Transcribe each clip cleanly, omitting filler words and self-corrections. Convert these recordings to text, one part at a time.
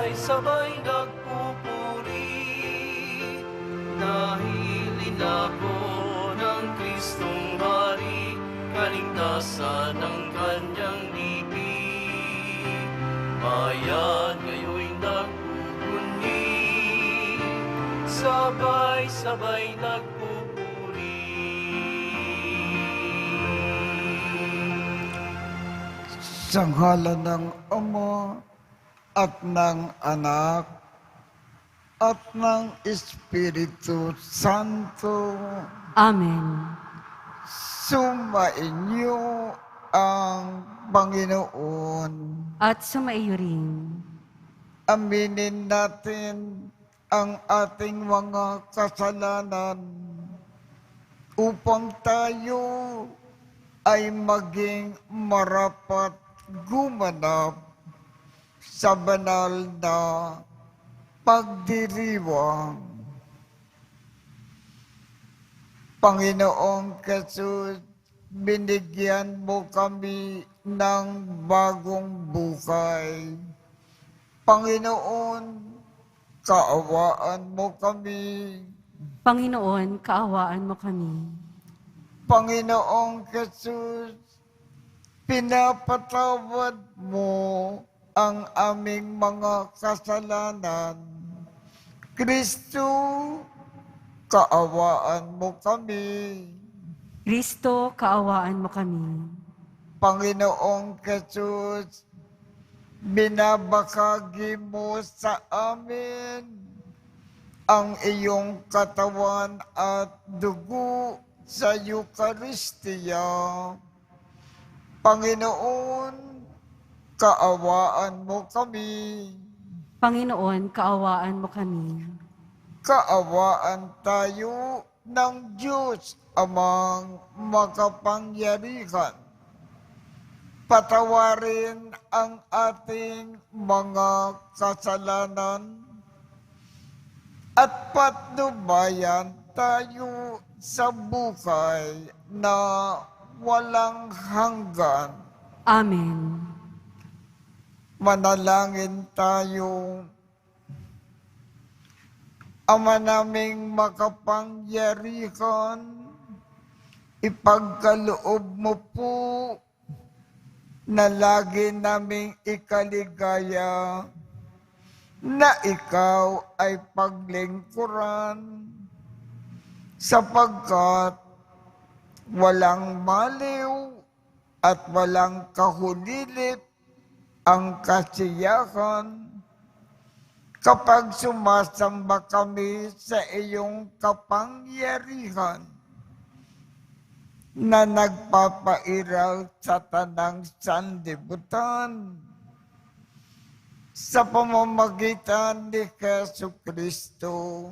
sabay-sabay nagpupuri, dahil inako ng Kristong Hari, kaligtasan ng kanyang ibig. Bayan ngayo'y nagpupuni, sabay-sabay nagpupuri. Sa ngalan ng Ama at ng Anak at ng Espiritu Santo, Amen. sumainyo ang Panginoon. At sumaiyo rin. Aminin natin ang ating mga kasalanan upang tayo ay maging marapat gumanap sa banal na pagdiriwang. Panginoong Jesus, binigyan mo kami ng bagong buhay. Panginoon, kaawaan mo kami. Panginoon, kaawaan mo kami. Panginoong Jesus, pinapatawad mo ang aming mga kasalanan. Kristo, kaawaan mo kami. Kristo, kaawaan mo kami. Panginoong Jesus, binabakagi mo sa amin ang iyong katawan at dugo sa Eucharistia. Panginoon, kaawaan mo kami. Panginoon, kaawaan mo kami. Kaawaan tayo ng Diyos amang makapangyarihan. Patawarin ang ating mga kasalanan at patnubayan tayo sa buhay na walang hanggan. Amen. Manalangin tayo. Ama naming makapangyarihan, ipagkaloob mo po na lagi naming ikaligaya na ikaw ay paglingkuran sapagkat walang maliw at walang kahulilip ang kasiyahan kapag sumasamba kami sa iyong kapangyarihan na nagpapairal sa tanang sanlibutan sa pamamagitan ni Jesucristo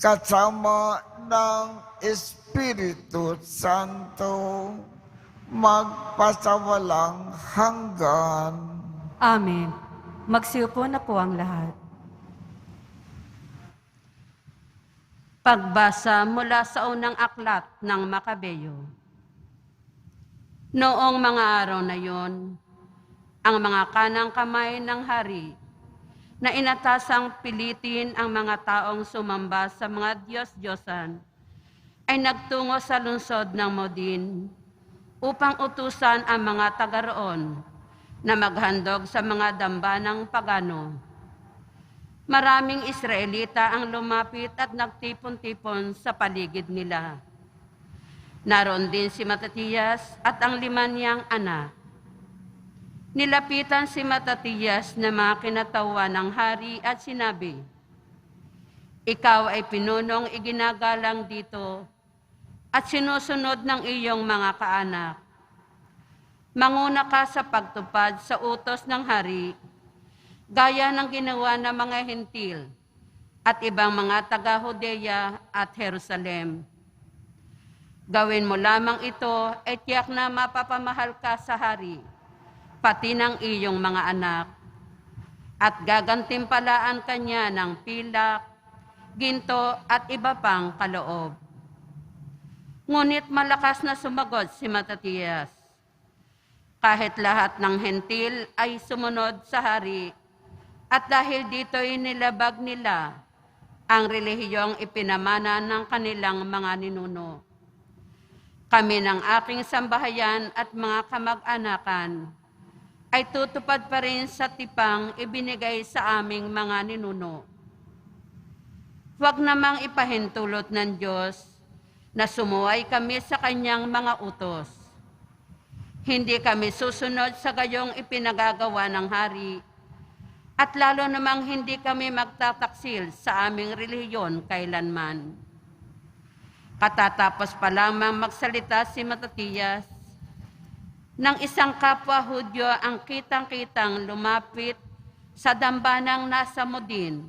kasama ng Espiritu Santo magpasawalang hanggan. Amen. Magsiupo na po ang lahat. Pagbasa mula sa unang aklat ng Makabeyo. Noong mga araw na yon, ang mga kanang kamay ng hari na inatasang pilitin ang mga taong sumamba sa mga Diyos-Diyosan ay nagtungo sa lungsod ng Modin upang utusan ang mga taga-roon na maghandog sa mga dambanang pagano. Maraming Israelita ang lumapit at nagtipon-tipon sa paligid nila. Naroon din si Matatiyas at ang 5 niyang anak. Nilapitan si Matatiyas na mga kinatawa ng hari at sinabi, "Ikaw ay pinunong iginagalang dito at sinusunod ng iyong mga kaanak. Manguna ka sa pagtupad sa utos ng hari, gaya ng ginawa ng mga Hentil at ibang mga taga-Hudeya at Jerusalem. Gawin mo lamang ito at tiyak na mapapamahal ka sa hari, pati ng iyong mga anak, at gagantimpalaan kanya ng pilak, ginto at iba pang kaloob." Ngunit malakas na sumagot si Matatiyas, "Kahit lahat ng Hentil ay sumunod sa hari At dahil dito'y nilabag nila ang relihiyong ipinamana ng kanilang mga ninuno. Kami ng aking sambahayan at mga kamag-anakan ay tutupad pa rin sa tipang ibinigay sa aming mga ninuno. Huwag namang ipahintulot ng Diyos na sumuway kami sa kanyang mga utos. Hindi kami susunod sa gayong ipinagagawa ng hari, at lalo namang hindi kami magtataksil sa aming relihiyon kailanman. Katatapos pa lamang magsalita si Matatias, ng isang kapwa Hudyo ang kitang-kitang lumapit sa dambanang nasa Modin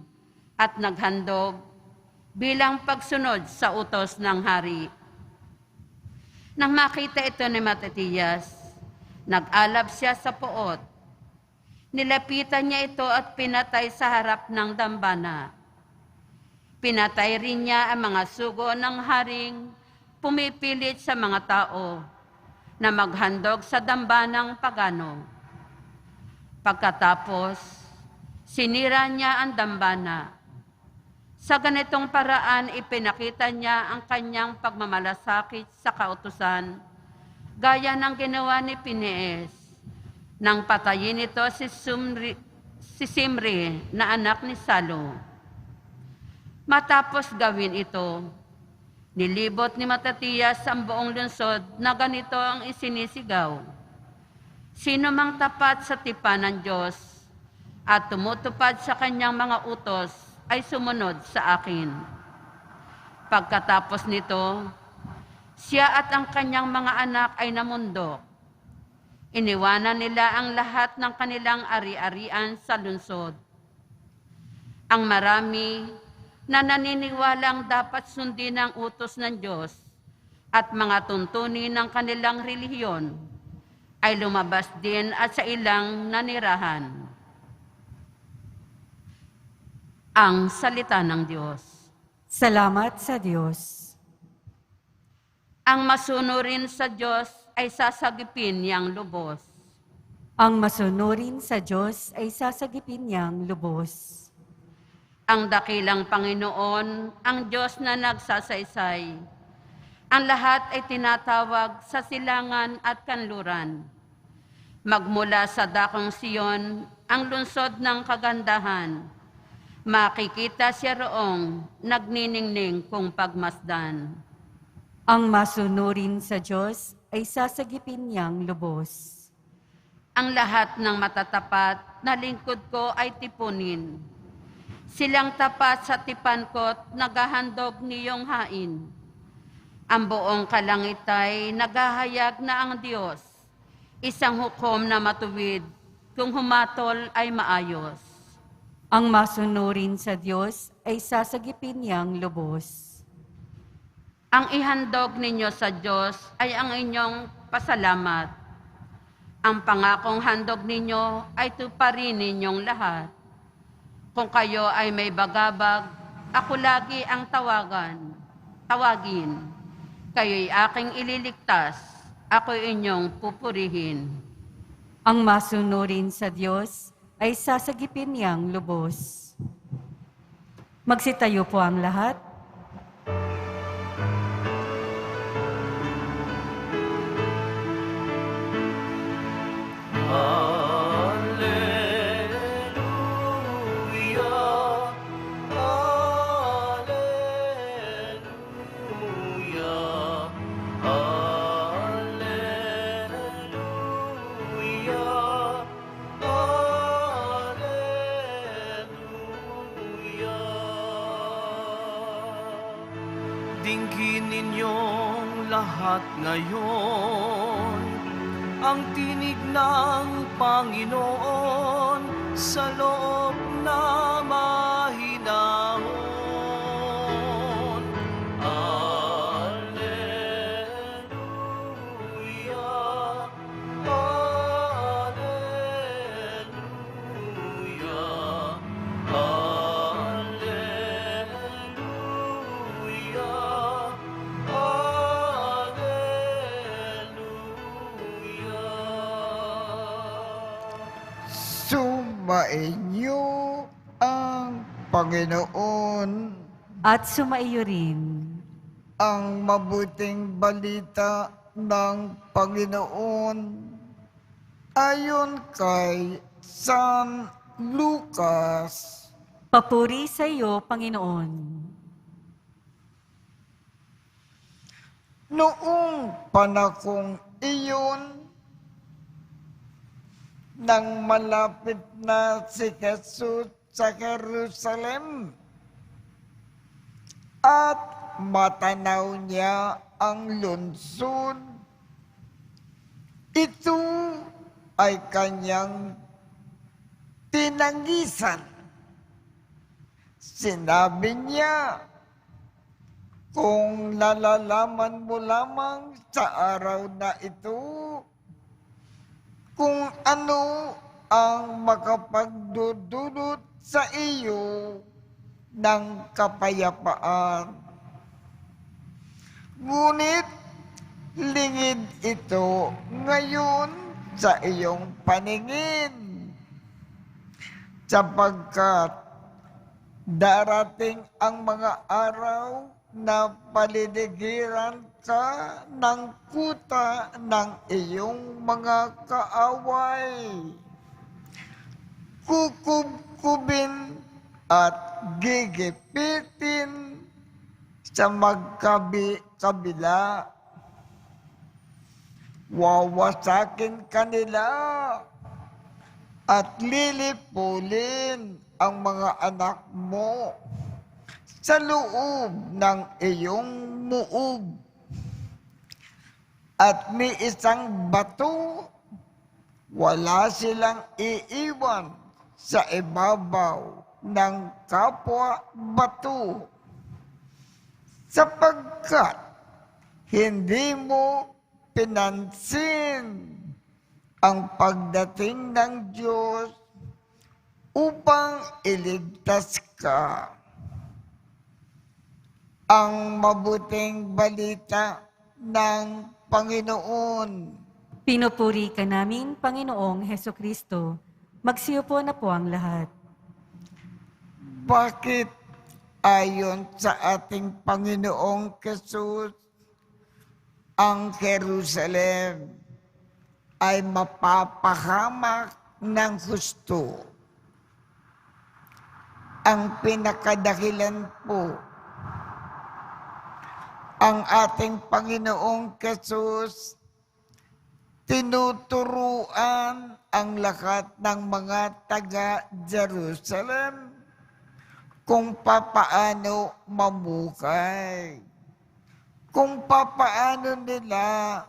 at naghandog bilang pagsunod sa utos ng hari. Nang makita ito ni Matatias, nag-alab siya sa poot. Nilapitan niya ito at pinatay sa harap ng dambana. Pinatay rin niya ang mga sugo ng haring pumipilit sa mga tao na maghandog sa dambanang pagano. Pagkatapos, sinira niya ang dambana. Sa ganitong paraan, ipinakita niya ang kanyang pagmamalasakit sa kautusan, gaya ng ginawa ni Pinees, nang patayin ito si Simri na anak ni Salo. Matapos gawin ito, nilibot ni Matatias ang buong lungsod na ganito ang isinisigaw. Sino mang tapat sa tipan ng Diyos at tumutupad sa kanyang mga utos ay sumunod sa akin. Pagkatapos nito, siya at ang kanyang mga anak ay namundok. Iniwanan nila ang lahat ng kanilang ari-arian sa lungsod. Ang marami na naniniwalang dapat sundin ang utos ng Diyos at mga tuntunin ng kanilang relihiyon ay lumabas din at sa ilang nanirahan. Ang salita ng Diyos. Salamat sa Diyos. Ang masunurin sa Diyos ay sasagipin niyang lubos. Ang masunurin sa Diyos ay sasagipin niyang lubos. Ang dakilang Panginoon, ang Diyos na nagsasaysay. Ang lahat ay tinatawag sa silangan at kanluran. Magmula sa dakong Siyon, ang lungsod ng kagandahan. Makikita siya roong nagniningning kung pagmasdan. Ang masunurin sa Diyos ay sasagipin niyang lubos. Ang lahat ng matatapat na lingkod ko ay tipunin. Silang tapat sa tipan ko't naghahandog niyong hain. Ang buong kalangitay naghahayag na ang Diyos, isang hukom na matuwid, kung humatol ay maayos. Ang masunurin sa Diyos ay sasagipin niyang lubos. Ang ihandog ninyo sa Diyos ay ang inyong pasalamat. Ang pangakong handog ninyo ay tuparin ninyong lahat. Kung kayo ay may bagabag, ako lagi ang tawagin. Kayo'y aking ililigtas, ako'y inyong pupurihin. Ang masunurin sa Diyos ay sasagipin niyang lubos. Magsitayo po ang lahat. Dinggin ninyong lahat ngayon ang tinig ng Panginoon sa loob na mahinahon. Alleluia, Alleluia, Sumainyo Panginoon. At sumaiyo rin. Ang mabuting balita ng Panginoon ayon kay San Lucas. Papuri sa iyo, Panginoon. Noong panahong iyon, nang malapit na si Jesus sa Jerusalem at matanaw niya ang lungsod, ito ay kanyang tinangisan. Sinabi niya, kung nalalaman mo lamang sa araw na ito, kung ano ang makapagdudulot sa iyo ng kapayapaan. Ngunit lingid ito ngayon sa iyong paningin, sapagkat darating ang mga araw na paliligiran ka ng kuta ng iyong mga kaaway. Kukubkubin at gigipitin sa magkabi-kabila. Wawasakin kanila at lilipulin ang mga anak mo sa loob ng iyong muog. At may isang bato, wala silang iiwan sa ibabaw ng kapwa bato, sapagkat hindi mo pinansin ang pagdating ng Diyos upang iligtas ka. Ang mabuting balita ng Panginoon. Pinupuri ka namin, Panginoong Hesukristo. Magsiupo na po ang lahat. Bakit ayon sa ating Panginoong Jesus, ang Jerusalem ay mapapahamak ng husto? Ang pinakadahilan po, ang ating Panginoong Jesus tinuturuan ang lahat ng mga taga-Jerusalem kung papaano mamuhay, kung papaano nila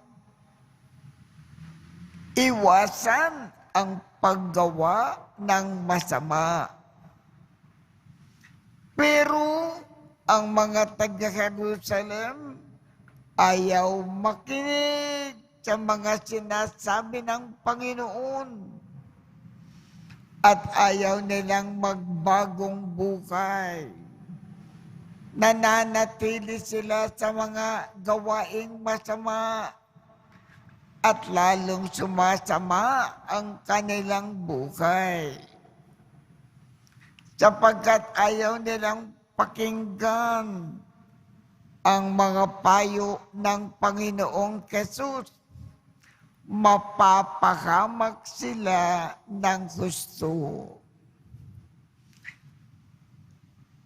iwasan ang paggawa ng masama. Pero ang mga taga-Jerusalem ayaw makinig sa mga sinasabi ng Panginoon at ayaw nilang magbagong buhay. Nananatili sila sa mga gawaing masama at lalong sumasama ang kanilang buhay. Sapagkat ayaw nilang pakinggan ang mga payo ng Panginoong Jesus, mapapahamak sila ng gusto.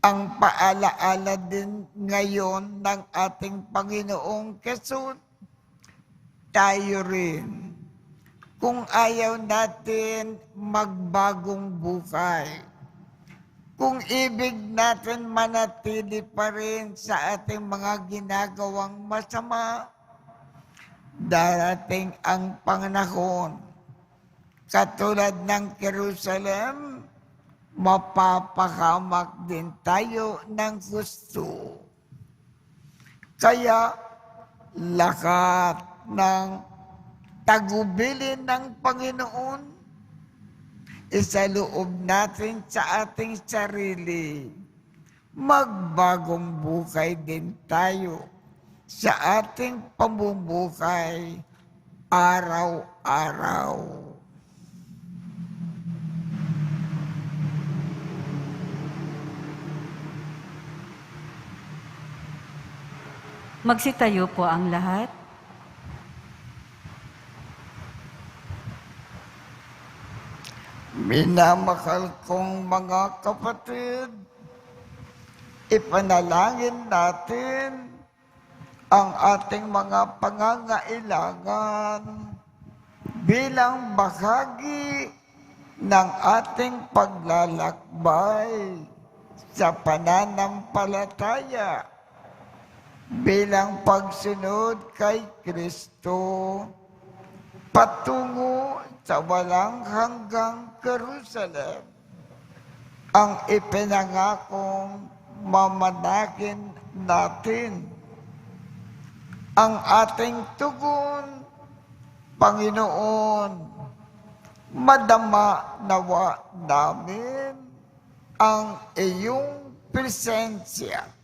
Ang paalaala din ngayon ng ating Panginoong Jesus, tayo rin, kung ayaw natin magbagong buhay, kung ibig natin manatili pa rin sa ating mga ginagawang masama, darating ang panahon, katulad ng Jerusalem, mapapahamak din tayo ng gusto. Kaya lahat ng tagubilin ng Panginoon, isaloob natin sa ating sarili. Magbagong buhay din tayo sa ating pamumuhay araw-araw. Magsitayo po ang lahat. Minamahal kong mga kapatid, ipanalangin natin ang ating mga pangangailangan bilang bahagi ng ating paglalakbay sa pananampalataya bilang pagsunod kay Kristo patungo sa walang hanggang Jerusalem, ang ipinangakong mamanakin natin. Ang ating tugon, Panginoon, madama nawa namin ang iyong presensya.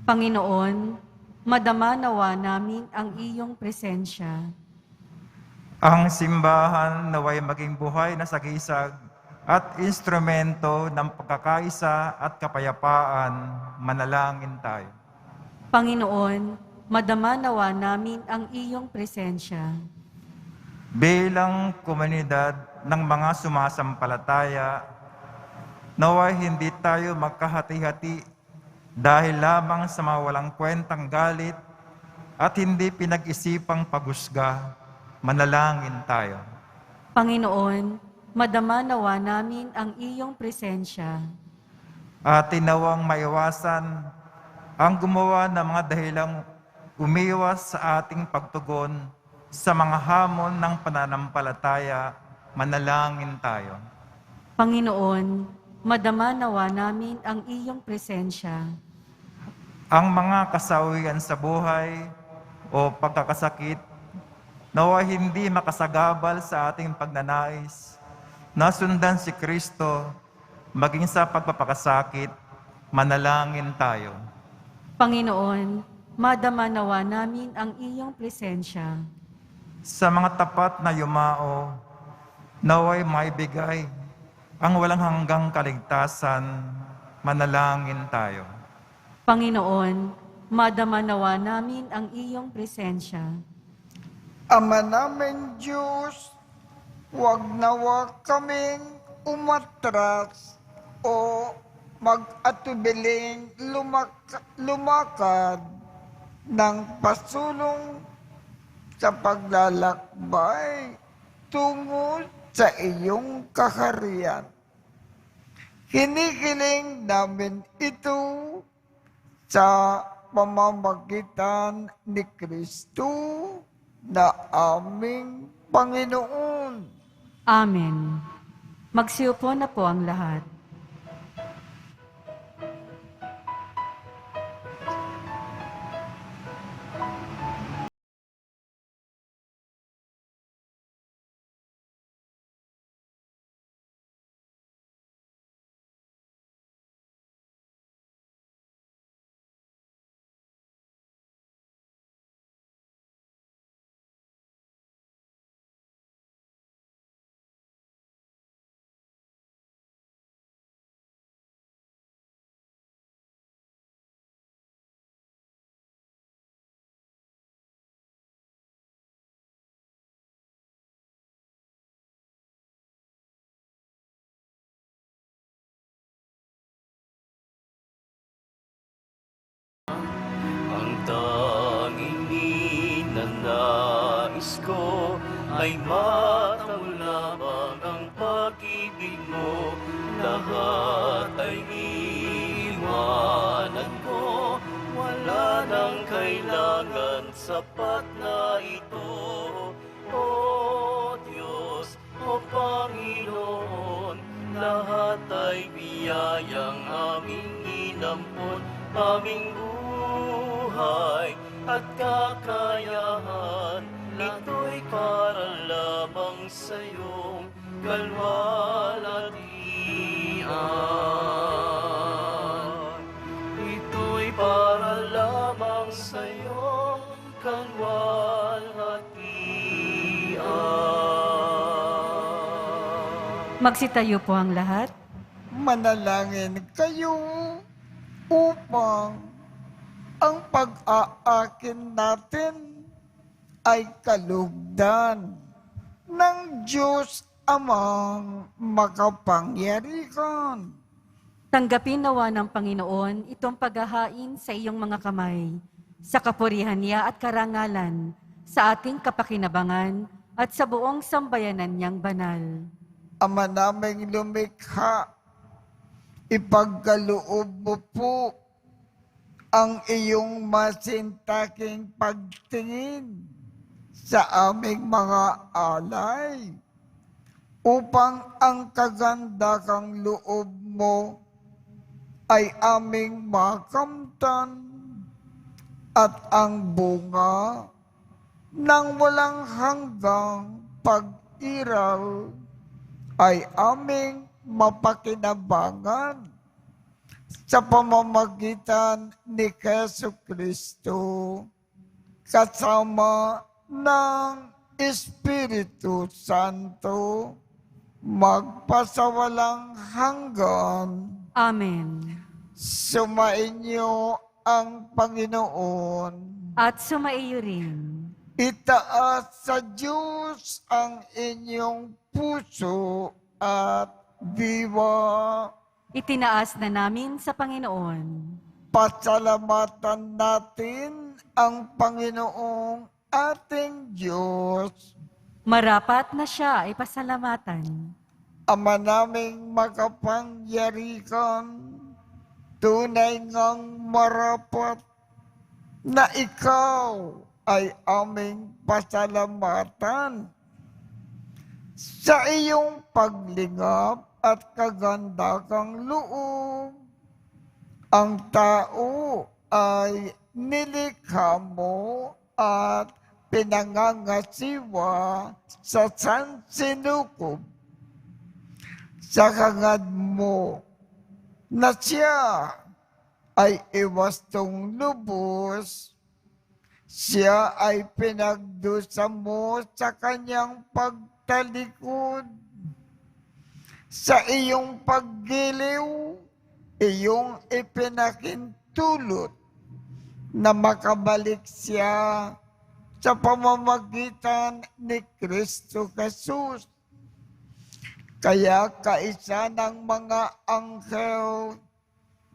Panginoon, madama nawa namin ang iyong presensya. Ang simbahan naway maging buhay na sagisag at instrumento ng pagkakaisa at kapayapaan, manalangin tayo. Panginoon, madama nawa namin ang iyong presensya. Bilang komunidad ng mga sumasampalataya, naway hindi tayo magkahati-hati dahil lamang sa mga walang kwentang galit at hindi pinag-isipang pagusga, manalangin tayo. Panginoon, madama nawa namin ang iyong presensya. At tinawang maiwasan ang gumawa ng mga dahilang umiwas sa ating pagtugon sa mga hamon ng pananampalataya, manalangin tayo. Panginoon, madama nawa namin ang iyong presensya. Ang mga kasawian sa buhay o pagkakasakit nawa hindi makasagabal sa ating pagnanais na sundan si Kristo maging sa pagpapakasakit, manalangin tayo. Panginoon, madama nawa namin ang iyong presensya. Sa mga tapat na yumao, naway maibigay ang walang hanggang kaligtasan, manalangin tayo. Panginoon, madama nawa namin ang iyong presensya. Ama namin Diyos, huwag nawa kaming umatras o mag-atubiling lumakad ng pasulong sa paglalakbay tungo sa iyong kaharian. Hinihiling namin ito sa pamamagitan ni Kristo na aming Panginoon. Amen. Magsiupo na po ang lahat. Ang tanging ninanais ko ay matamo lamang ang pag-ibig mo. Lahat ay iiwanan ko, wala nang kailangan, sapat na ito. O Diyos, o Panginoon, lahat ay biyayang aming inampon, aming buhay at kakayahan. Ito'y para lamang sa iyong kalwalhatian. Ito'y para lamang sa iyong kalwalhatian. Magsitayo po ang lahat. Manalangin kayo upang ang pag-aakin natin ay kalugdan ng Diyos Amang makapangyarihan. Tanggapin nawa ng Panginoon itong paghahain sa iyong mga kamay, sa kapurihan niya at karangalan, sa ating kapakinabangan at sa buong sambayanan niyang banal. Ama naming lumikha, ipagkaloob mo po ang iyong masintaking pagtingin sa aming mga alay, upang ang kagandakang loob mo ay aming makamtan at ang bunga ng walang hanggang pag-iral ay aming mapakinabangan sa pamamagitan ni Jesucristo kasama ng Espiritu Santo magpasawalang hanggan. Amen. Sumainyo ang Panginoon. At sumaiyo rin. Itaas sa Diyos ang inyong puso at diwa. Itinaas na namin sa Panginoon. Pasalamatan natin ang Panginoong ating Diyos. Marapat na siya ay pasalamatan. Ama naming makapangyarihan, tunay ngang marapat na ikaw ay aming pasalamatan sa iyong paglingap at kagandakang loob. Ang tao ay nilikha mo at pinangangasiwa sa sansinukob. Sa hangad mo na siya ay iwastong lubos, siya ay pinagdusa mo sa kanyang pagtalikod. Sa iyong paggiliw, iyong ipinakintulot na makabalik siya sa pamamagitan ni Kristo Jesus. Kaya kaisa ng mga anghel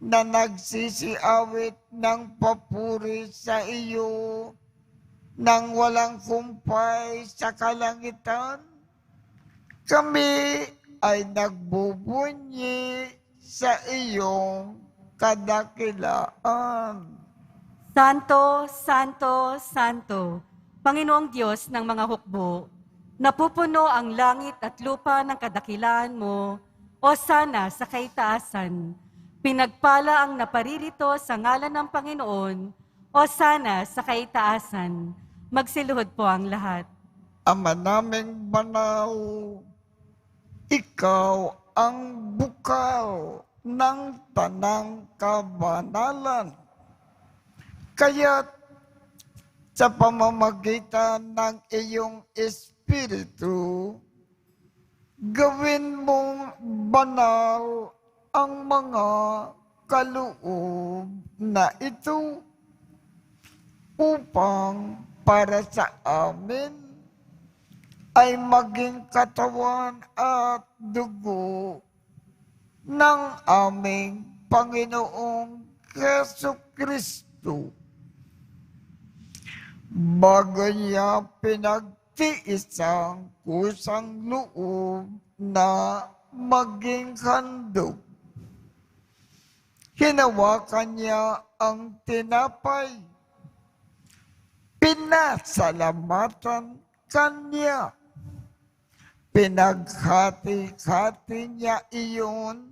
na nagsisiawit ng papuri sa iyo nang walang kumpay sa kalangitan, kami ay nagbubunyi sa iyong kadakilaan. Santo, Santo, Santo, Panginoong Diyos ng mga hukbo, napupuno ang langit at lupa ng kadakilaan mo, o sana sa kaitaasan. Pinagpala ang naparirito sa ngalan ng Panginoon, o sana sa kaitaasan. Magsiluhod po ang lahat. Ama naming banal, ikaw ang bukal ng tanang kabanalan. Kaya't sa pamamagitan ng iyong Espiritu, gawin mong banal ang mga kaloob na ito upang para sa amin ay maging katawan at dugo ng aming Panginoong Jesucristo. Bago niya pinagtiis ang kusang loob na maging handog, hinawakan niya ang tinapay, pinasalamatan kanya, pinaghati-hati niya iyon,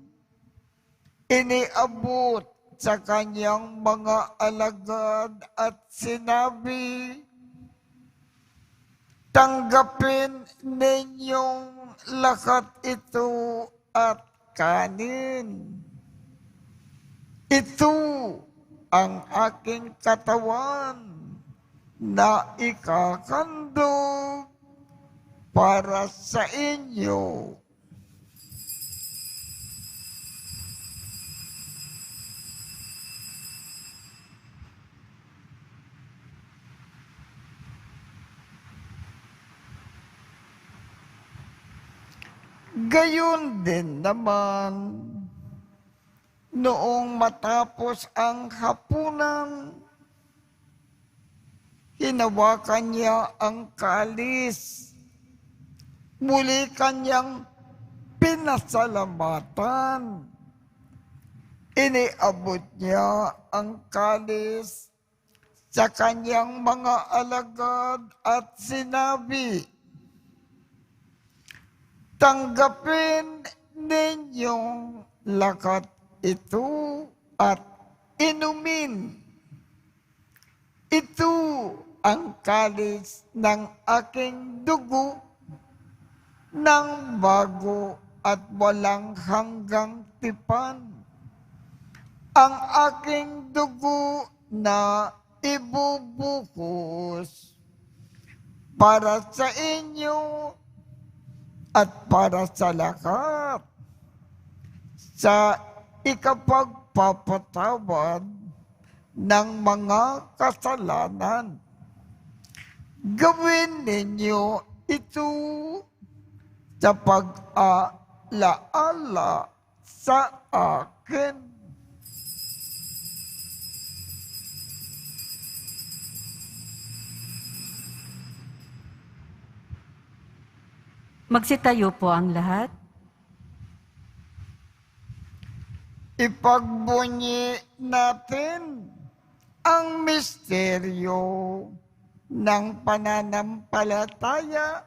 iniabot sa kanyang mga alagad at sinabi, tanggapin ninyong lahat ito at kanin. Ito ang aking katawan na ikakandog para sa inyo. Gayon din naman, noong matapos ang hapunan, hinawakan niya ang kalis. Muli kanyang pinasalamatan. Iniabot niya ang kalis sa kanyang mga alagad at sinabi, "Tanggapin ninyong lakat ito at inumin. Ito ang kalis ng aking dugo ng bago at walang hanggang tipan. Ang aking dugo na ibubuhos para sa inyo at para sa lahat sa ikapagpapatawad ng mga kasalanan. Gawin ninyo ito sa pag-alaala sa akin." Magsitayo po ang lahat. Ipagbunyi natin ang misteryo ng pananampalataya.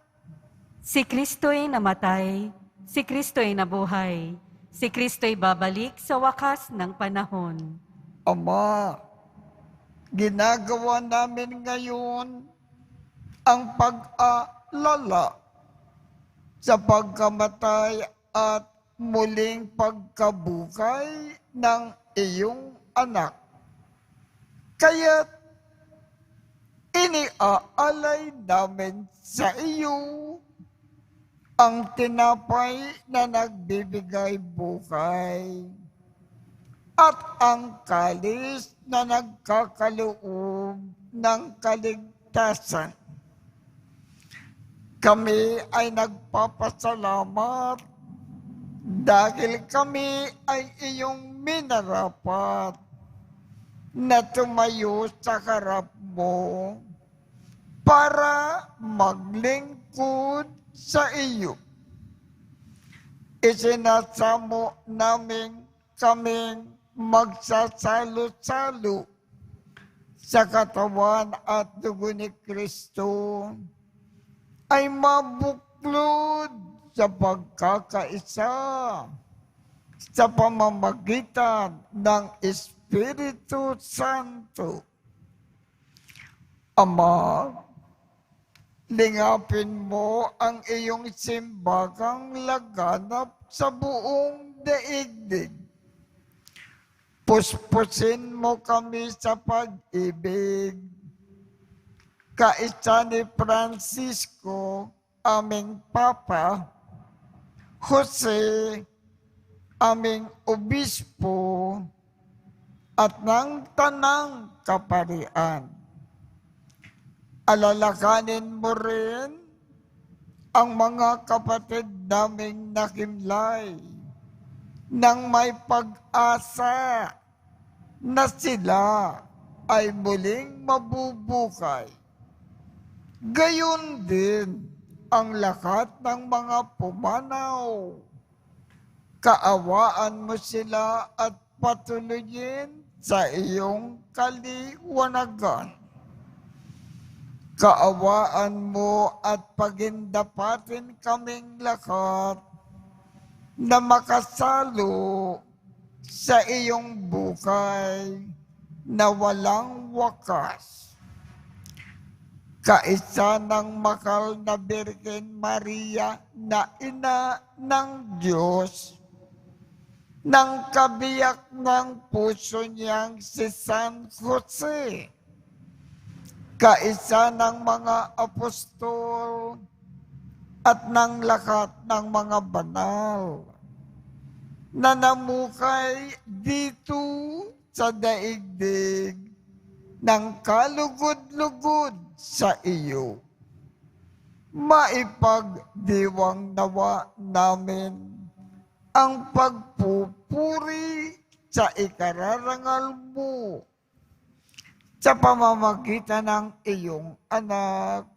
Si Kristo'y namatay, si Kristo'y nabuhay, si Kristo'y babalik sa wakas ng panahon. Ama, ginagawa namin ngayon ang pag-alala sa pagkamatay at muling pagkabuhay ng iyong anak. Kaya't iniaalay namin sa iyo ang tinapay na nagbibigay buhay at ang kalis na nagkakaloob ng kaligtasan. Kami ay nagpapasalamat dahil kami ay iyong minarapat na tumayo sa harap mo para maglingkod sa iyo. Isinasamo namin kaming magsasalo-salo sa katawan at dugo ni Kristo ay mabuklod sa pagkakaisa sa pamamagitan ng Espiritu Santo. Ama, lingapin mo ang iyong simbagang laganap sa buong daigdig. Puspusin mo kami sa pag-ibig. Kaisa ni Francisco, aming Papa, Jose, aming Obispo, at ng Tanang Kaparian. Alalakanin mo rin ang mga kapatid naming nakimlay nang may pag-asa na sila ay muling mabubuhay. Gayon din ang lahat ng mga pumanaw. Kaawaan mo sila at patuloyin sa iyong kaliwanagan. Kaawaan mo at pagindapatin kaming lahat na makasalo sa iyong buhay na walang wakas. Kaisa ng mahal na Birhen Maria na ina ng Diyos, ng kabiyak ng puso niyang si San Jose, kaisa ng mga apostol at ng lahat ng mga banal na namukay dito sa daigdig ng kalugod-lugod sa iyo. maipagdiwang nawa namin ang pagpupuri sa ikararangal mo sa pamamagitan ng iyong anak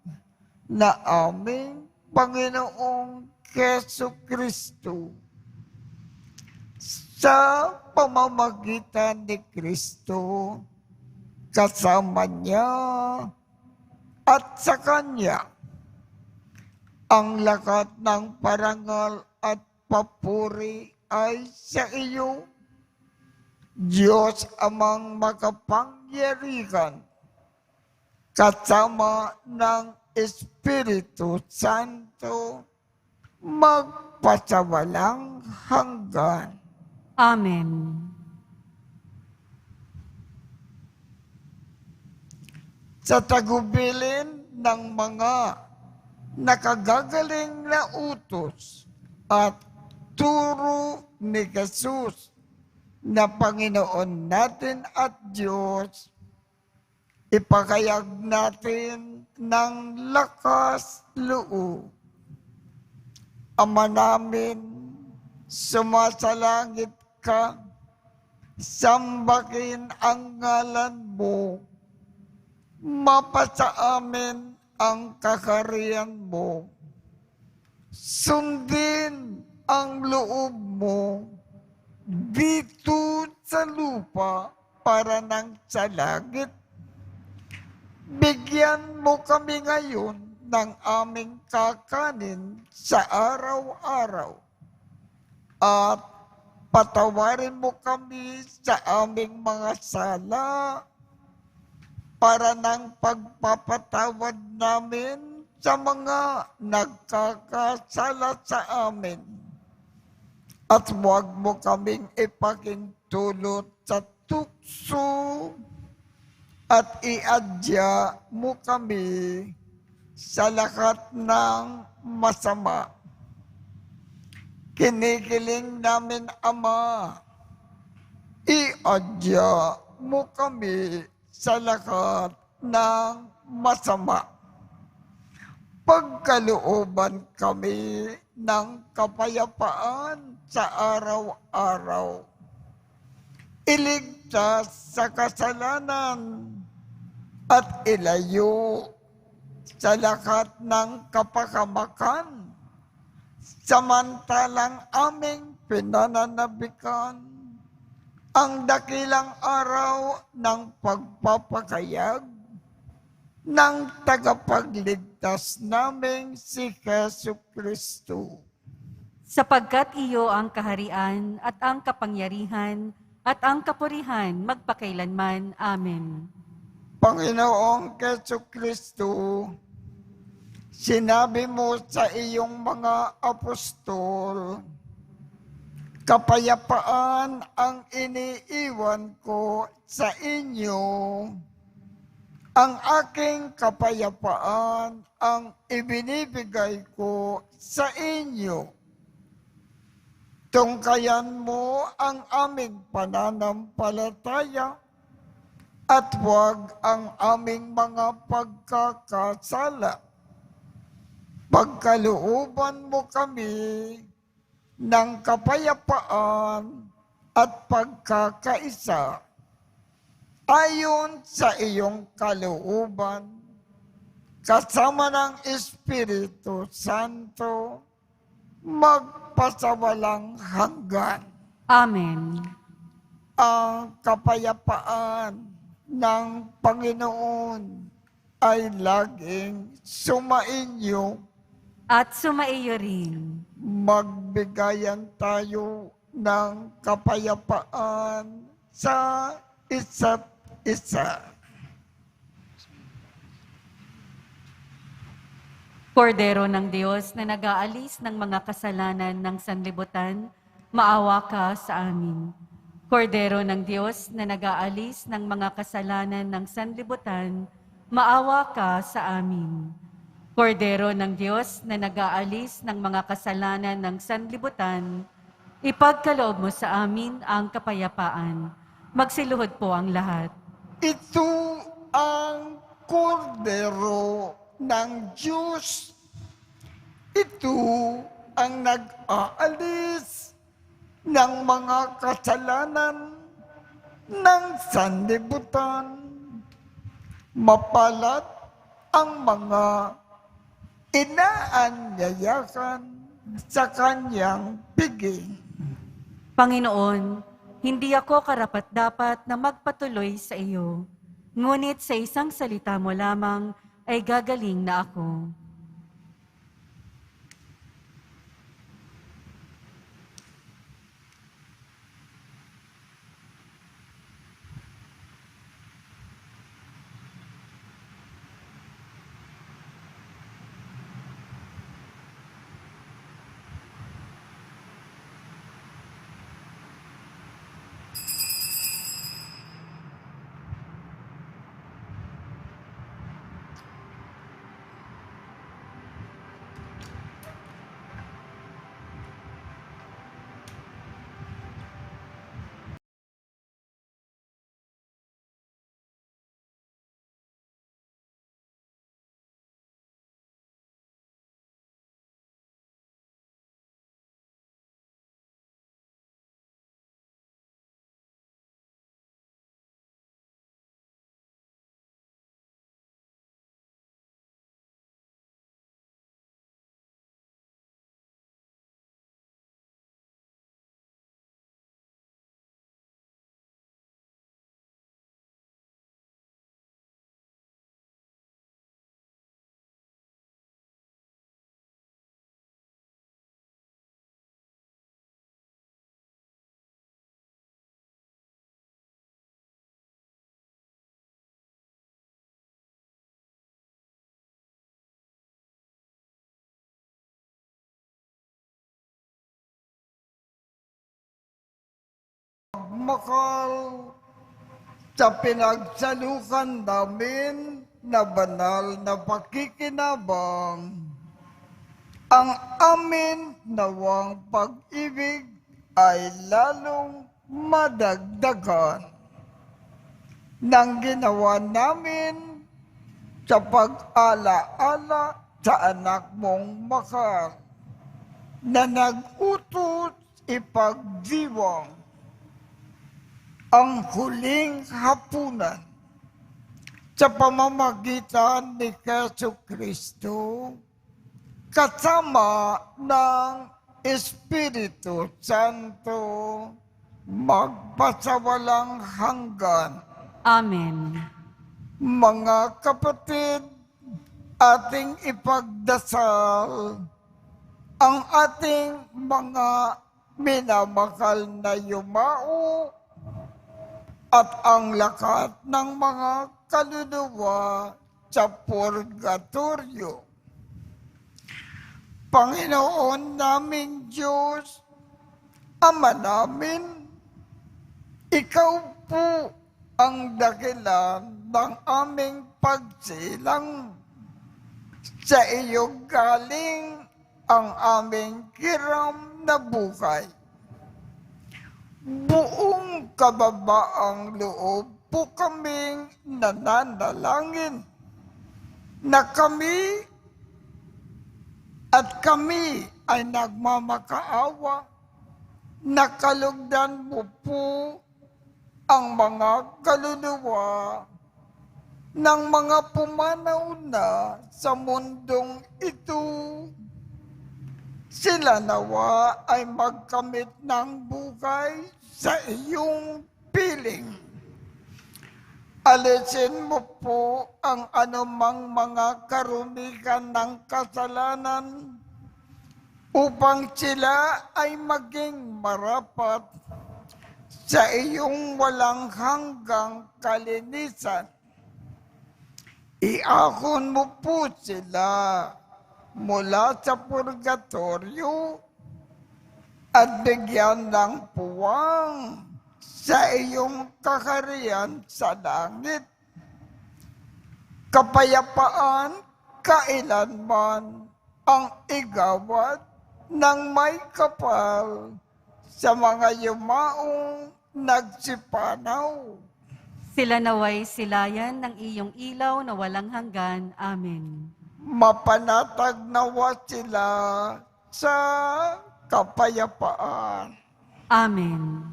na aming Panginoong Keso Kristo. Sa pamamagitan ni Kristo, kasama niya at sa Kanya, ang lakat ng parangal at papuri ay sa iyo, Diyos amang makapangyarihan, kasama ng Espiritu Santo, magpasawalang hanggan. Amen. Sa tagubilin ng mga nakagagaling na utos at turo ni Jesus na Panginoon natin at Diyos, ipakayag natin ng lakas loob. Ama namin, sumasalangit ka, sambahin ang ngalan mo, mapasa amin ang kakarian mo, sundin ang loob mo dito sa lupa para nang sa langit. Bigyan mo kami ngayon ng aming kakanin sa araw-araw at patawarin mo kami sa aming mga sala para ng pagpapatawad namin sa mga nagkakasala sa amin. At huwag mo kaming ipakintulot sa tukso at iadya mo kami sa lahat ng masama. Kinikiling namin, Ama, iadya mo kami sa lahat ng masama. Pagkalooban kami ng kapayapaan sa araw-araw. Iligtas sa kasalanan at ilayo sa lahat ng kapakamakan, samantalang aming pinananabikan ang dakilang araw ng pagpapakayag ng tagapagligtas naming si Jesu Kristo. Sapagkat iyo ang kaharian at ang kapangyarihan at ang kapurihan magpakailanman. Amen. Panginoong Jesu Kristo, sinabi mo sa iyong mga apostol, kapayapaan ang iniiwan ko sa inyo, ang aking kapayapaan ang ibinibigay ko sa inyo. Tungkayan mo ang aming pananampalataya at huwag ang aming mga pagkakasala. Pagkalooban mo kami ng kapayapaan at pagkakaisa ayon sa iyong kalooban, kasama ng Espiritu Santo, magpasawalang hanggan. Amen. Ang kapayapaan ng Panginoon ay laging sumainyo. At sumaiyo rin. Magbigayan tayo ng kapayapaan sa isa't isa. Kordero ng Diyos na nag-aalis ng mga kasalanan ng sanlibutan, maawa ka sa amin. Kordero ng Diyos na nag-aalis ng mga kasalanan ng sanlibutan, maawa ka sa amin. Kordero ng Diyos na nag-aalis ng mga kasalanan ng sanlibutan, ipagkaloob mo sa amin ang kapayapaan. Magsiluhod po ang lahat. Ito ang kordero ng Diyos ito ang nag-aalis ng mga kasalanan ng sanlibutan. Mapalad ang mga inaanyayakan sa kanyang piging. Panginoon, hindi ako karapat-dapat na magpatuloy sa iyo, ngunit sa isang salita mo lamang ay gagaling na ako. Makal sa pinagsalukan namin na banal na pakikinabang, ang amin nawang pag-ibig ay lalong madagdagan ng ginawa namin sa pag-ala-ala sa anak mong makal na nag-utos ipagdiwang ang huling hapunan sa pamamagitan ni Jesucristo kasama ng Espiritu Santo magpasawalang hanggan. Amen. Mga kapatid, ating ipagdasal ang ating mga minamahal na yumao at ang lakat ng mga kaluluwa sa purgatorio. Panginoon naming Diyos, Ama namin, Ikaw po ang dakilan ng aming pagsilang. Sa iyo galing ang aming hiram na buhay. Buong kababaang loob po kaming nananalangin na kami ay nagmamakaawa, nakalugdan mo po ang mga kaluluwa ng mga pumanaw na sa mundong ito. Sila nawa ay magkamit ng buhay sa iyong piling. Alisin mo po ang anumang mga karumihan ng kasalanan upang sila ay maging marapat sa iyong walang hanggang kalinisan. Iahon mo po sila mula sa purgatorio at bigyan ng puwang sa iyong kaharian sa langit. Kapayapaan kailanman ang igawad ng may kapal sa mga yumaong nagsipanaw. Sila naway silayan ng iyong ilaw na walang hanggan. Amen. mapanatag nawa sila sa kapayapaan. Amen.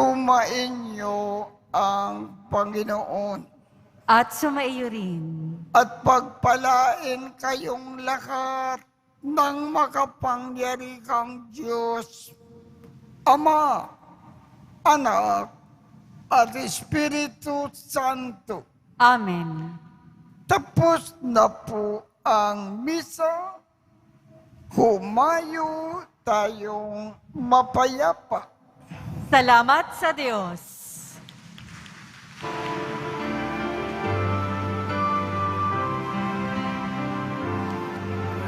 Sumainyo ang Panginoon At sumaiyo rin. at pagpalain kayong lahat ng makapangyarihang Diyos, Ama, Anak, at Espiritu Santo. Amen. Tapos na po ang misa. Humayo tayong mapayapa. Salamat sa Diyos.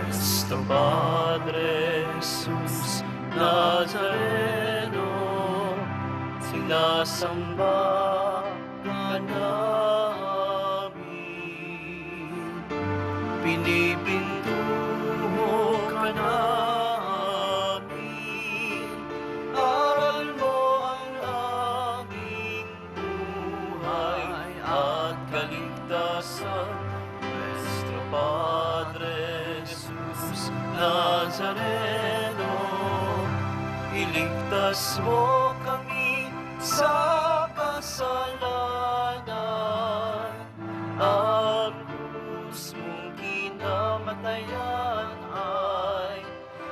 Nuestro Padre Jesus Nazareno, sinasamba ka namin, pinipintuho ka namin, aral mo ang aming buhay at kaligtasan. Nuestro Padre Jesus Nazareno, iligtas mo kami sa kasalanan. Ang krus mong kinamatayan ay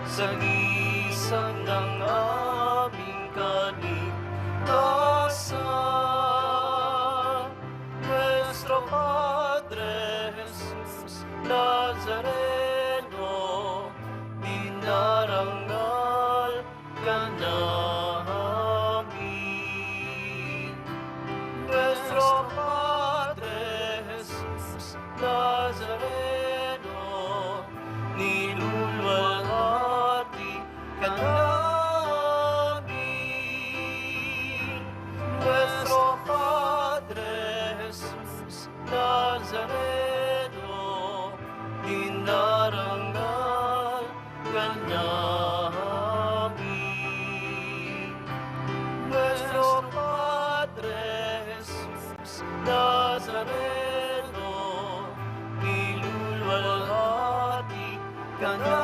sagisang ng aming kaligtasan. Nuestro Padre Jesus Nazareno, dinarangal ka namin. Nuestro Padre Jesus Nazareno, nilulwalhati ka namin. Nuestro Padre Jesus Nazareno, dinarangal ka namin. Nuestro Padre Jesus Nazareno, nilulwalhati ka namin.